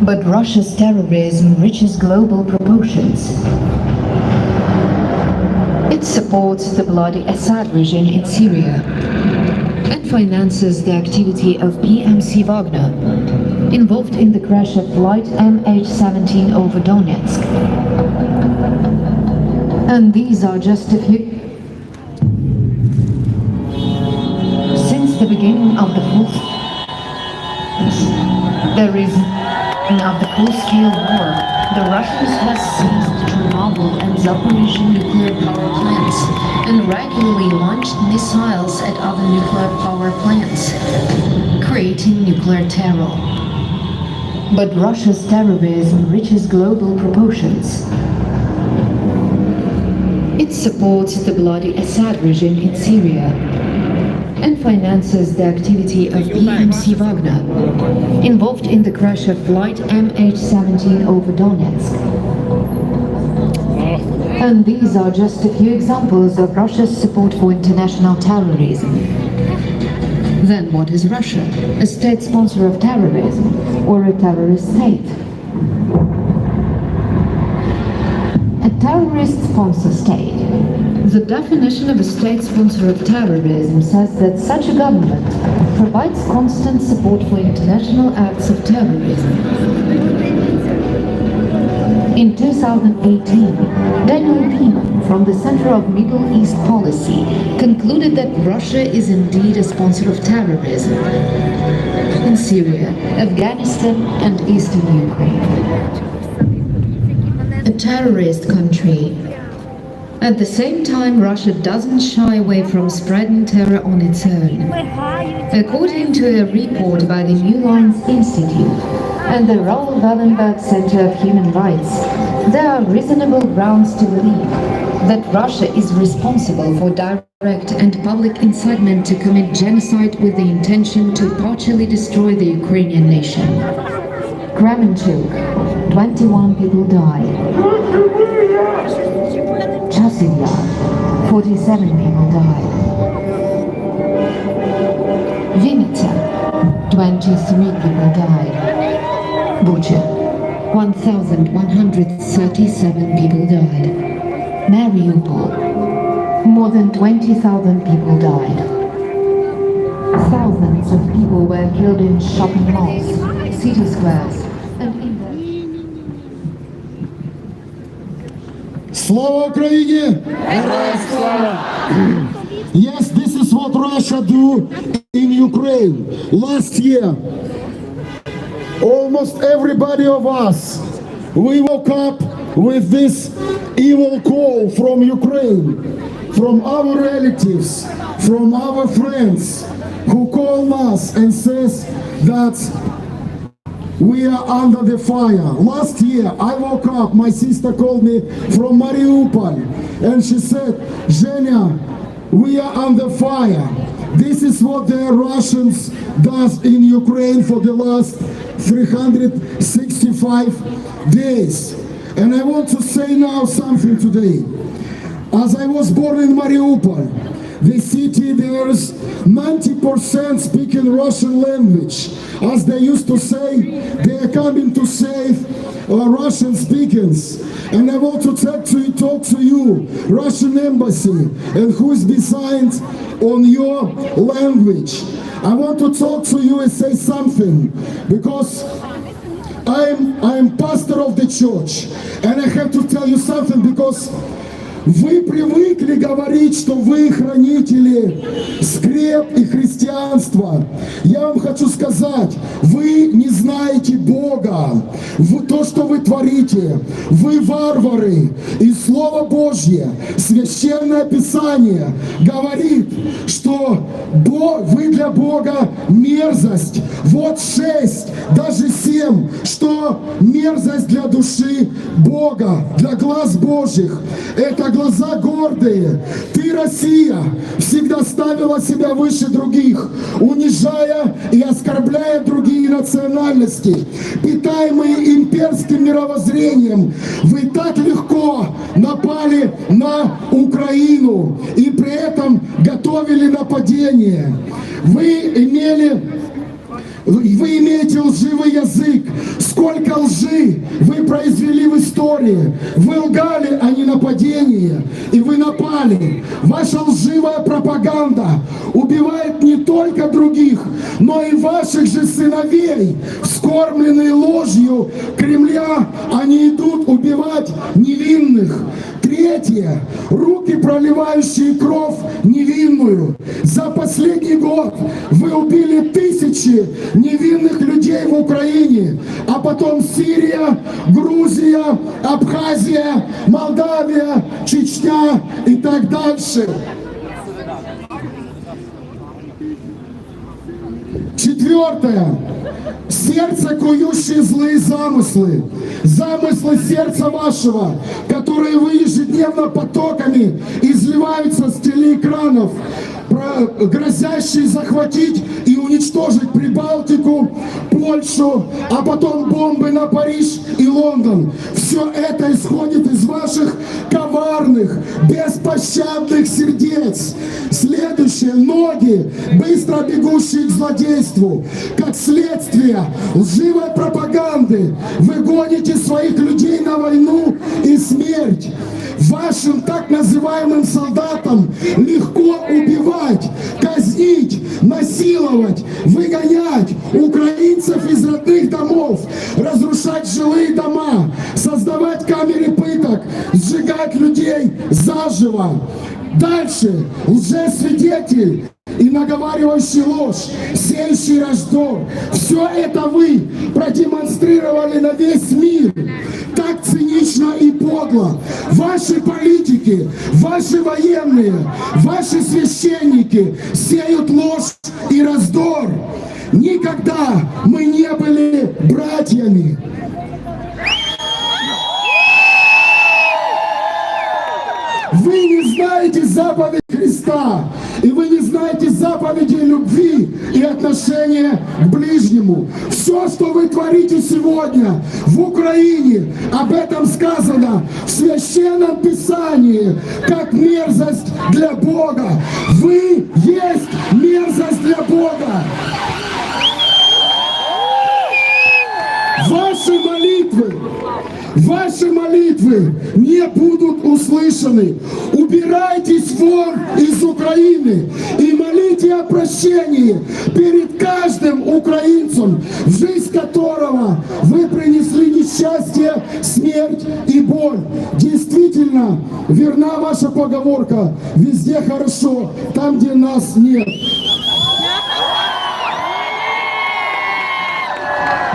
But Russia's terrorism reaches global proportions. It supports the bloody Assad regime in Syria and finances the activity of PMC Wagner, involved in the crash of flight MH17 over Donetsk. And these are just a few. Since the beginning of the full-scale war, the Russians have seized Chernobyl and Zaporizhzhia nuclear power plants and regularly launched missiles at other nuclear power plants, creating nuclear terror. But Russia's terrorism reaches global proportions. It supports the bloody Assad regime in Syria and finances the activity of PMC Wagner, involved in the crash of flight MH17 over Donetsk. And these are just a few examples of Russia's support for international terrorism. Then what is Russia? A state sponsor of terrorism or a terrorist state? A terrorist sponsor state. The definition of a state sponsor of terrorism says that such a government provides constant support for international acts of terrorism. In 2018, Daniel Pieman from the Center of Middle East Policy concluded that Russia is indeed a sponsor of terrorism in Syria, Afghanistan and eastern Ukraine. A terrorist country. At the same time, Russia doesn't shy away from spreading terror on its own. According to a report by the New Lines Institute and the Raoul Wallenberg Center of Human Rights, there are reasonable grounds to believe that Russia is responsible for direct and public incitement to commit genocide with the intention to partially destroy the Ukrainian nation. Kremenchuk, 21 people died. Chasiv, 47 people died. Vinnytsia, 23 people died. Bucha, 1,137 people died. Mariupol, more than 20,000 people died. Thousands of people were killed in shopping malls, city squares, and in the... Слава Україні! Yes, this is what Russia do in Ukraine. Last year, almost everybody of us, we woke up with this evil call from Ukraine, from our relatives, from our friends, who call us and says that we are under the fire. Last year, I woke up, my sister called me from Maриуполя, and she said, Zhenya, we are under fire. This is what the Russians does in Ukraine for the last 365 days. And I want to say now something today. As I was born in Mariupol, the city, there's 90% speaking Russian language. As they used to say, they are coming to save Russian speakers. And I want to talk to you, Russian embassy, and who is beside on your language. I want to talk to you and say something, because I'm pastor of the church, and I have to tell you something, because вы привыкли говорить, что вы хранители скреп и христианства. Я вам хочу сказать, вы не знаете Бога. То, что вы творите, вы варвары. И Слово Божье, Священное Писание говорит, что вы для Бога мерзость. Вот 6, даже 7, что мерзость для души Бога, для глаз Божьих. Это глаза гордые. Ты, Россия, всегда ставила себя выше других, унижая и оскорбляя другие национальности. Питаемые имперским мировоззрением, вы так легко напали на Украину и при этом готовили нападение. Вы имели Вы имеете лживый язык. Сколько лжи вы произвели в истории. Вы лгали о ненападении, и вы напали. Ваша лживая пропаганда убивает не только других, но и ваших же сыновей. Вскормленные ложью Кремля, они идут убивать невинных. Третье. Руки, проливающие кровь невинную. За последний год вы убили тысячи невинных людей в Украине, а потом Сирия, Грузия, Абхазия, Молдавия, Чечня и так дальше. Четвертое. Сердце, кующие злые замыслы. Замыслы сердца вашего, которые вы ежедневно потоками изливаются с телеэкранов, грозящие захватить и уничтожить Прибалтику, Польшу, а потом бомбы на Париж и Лондон. Все это исходит из ваших коварных, беспощадных сердец. Следующее. Ноги, быстро бегущие к злодейству. Как следствие лживой пропаганды вы гоните своих людей на войну и смерть. Вашим так называемым солдатам легко убивать, казнить, насиловать, выгонять украинцев из родных домов, разрушать жилые дома, создавать камеры пыток, сжигать людей заживо. Дальше лжесвидетель и наговаривающий ложь, сеющий раздор. Все это вы продемонстрировали на весь мир. Так цинично и подло. Ваши политики, ваши военные, ваши священники сеют ложь и раздор. Никогда мы не были братьями. Вы не знаете заповедь Христа, и вы не знаете заповеди любви и отношения к ближнему. Все, что вы творите сегодня в Украине, об этом сказано в Священном Писании, как мерзость для Бога. Вы есть мерзость для Бога. Ваши молитвы не будут услышаны. Убирайтесь вон из Украины и молите о прощении перед каждым украинцем, в жизнь которого вы принесли несчастье, смерть и боль. Действительно, верна ваша поговорка: везде хорошо, там, где нас нет.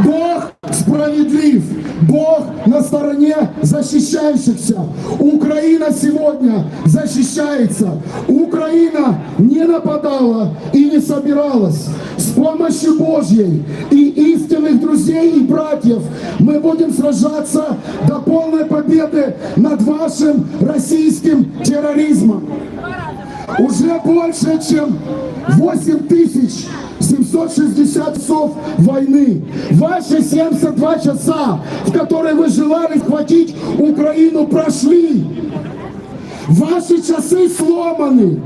Бог справедлив. Бог на стороне защищающихся. Украина сегодня защищается. Украина не нападала и не собиралась. С помощью Божьей и истинных друзей и братьев мы будем сражаться до полной победы над вашим российским терроризмом. Уже больше, чем 8760 часов войны. Ваши 72 часа, в которые вы желали схватить Украину, прошли. Ваши часы сломаны.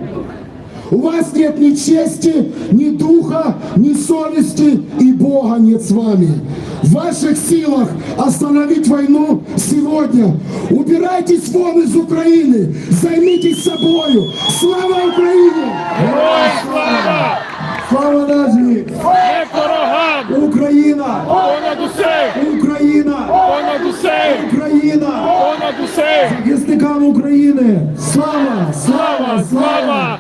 У вас нет ни чести, ни духа, ни совести, и Бога нет с вами. В ваших силах остановить войну сегодня. Убирайтесь вон из Украины, займитесь собою. Слава Украине! Героям слава! Слава нації! Смерть ворогам! Україна! Понад усе! Україна! Понад усе! Україна! Понад усе! Захисникам України! Слава! Слава! Слава!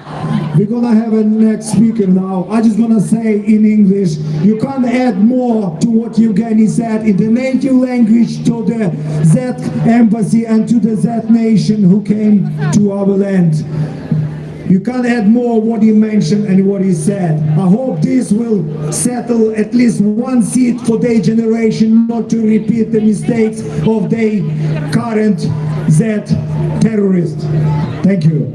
We're gonna have a next speaker now. I just wanna say in English, you can't add more to what Evgeny said in the native language to the Z embassy and to the Z nation who came to our land. You can't add more what he mentioned and what he said. I hope this will settle at least one seat for their generation, not to repeat the mistakes of their current Z terrorists. Thank you.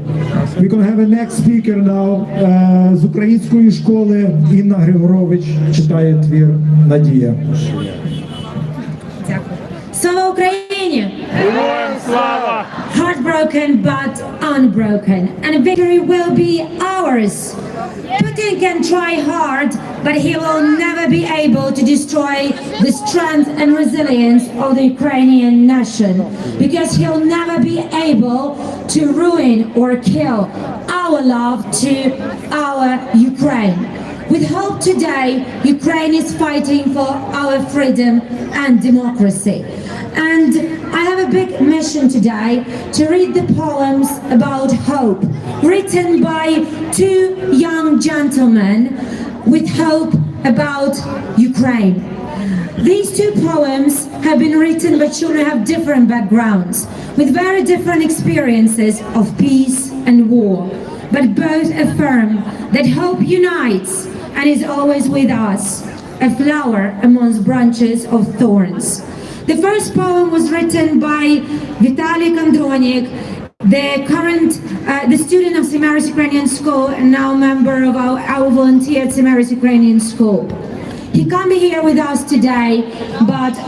We're going to have a next speaker now. З української школи Інна Григорович читає твір «Надія». Дякую. Слава Україні! Героям слава! Heartbroken but unbroken, and victory will be ours. Putin can try hard, but he will never be able to destroy the strength and resilience of the Ukrainian nation, because he'll never be able to ruin or kill our love to our Ukraine. With hope today, Ukraine is fighting for our freedom and democracy. And I have a big mission today to read the poems about hope, written by two young gentlemen with hope about Ukraine. These two poems have been written by children who have different backgrounds, with very different experiences of peace and war, but both affirm that hope unites and is always with us, a flower amongst branches of thorns. The first poem was written by Vitaly Kondronik, the student of Semaris Ukrainian School and now member of our volunteer at Semaris Ukrainian School. He can't be here with us today, but